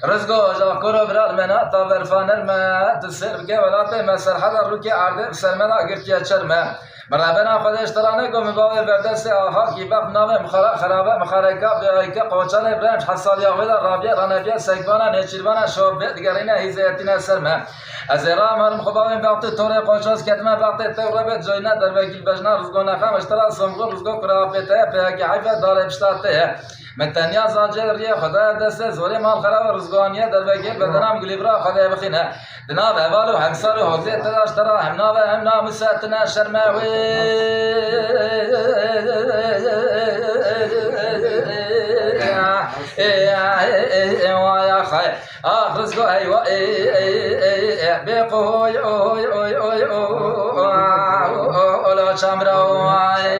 رزقو جاكورو برار منا تابر فانر ما تسر بك ولاته مسر حضر روكي عرض بسلمنا قرتيا چرما مرابنا خودش ترانه کو مباور بردست آها کی باب نام خرابه مخارکا بیایکا قوچان ابراهیم حسالی آویدا رابیا رانبیا سگوانا نچیروانا شوبه دیگرینه هیزیتینا سرما از ایران مرم خباویم وقت توره قوچاز کتمه وقت توربت جوینا در وکیل بجنا رزقونا خم اشترا سمگو رزقو کرافته پیاکی حیفه داره بشتاته من تنیا زاجر ریه خدا دست زوری مال خراب رزقانیه در وکیل بدنام گلیبرا خدا بخینه دناب اول و همسال و حوزه تداش ترا هم نام هم نام ساتنا شرماوی يا خير رزقو ايوه بيقوي اوي اوي اوي اوي اوي اوي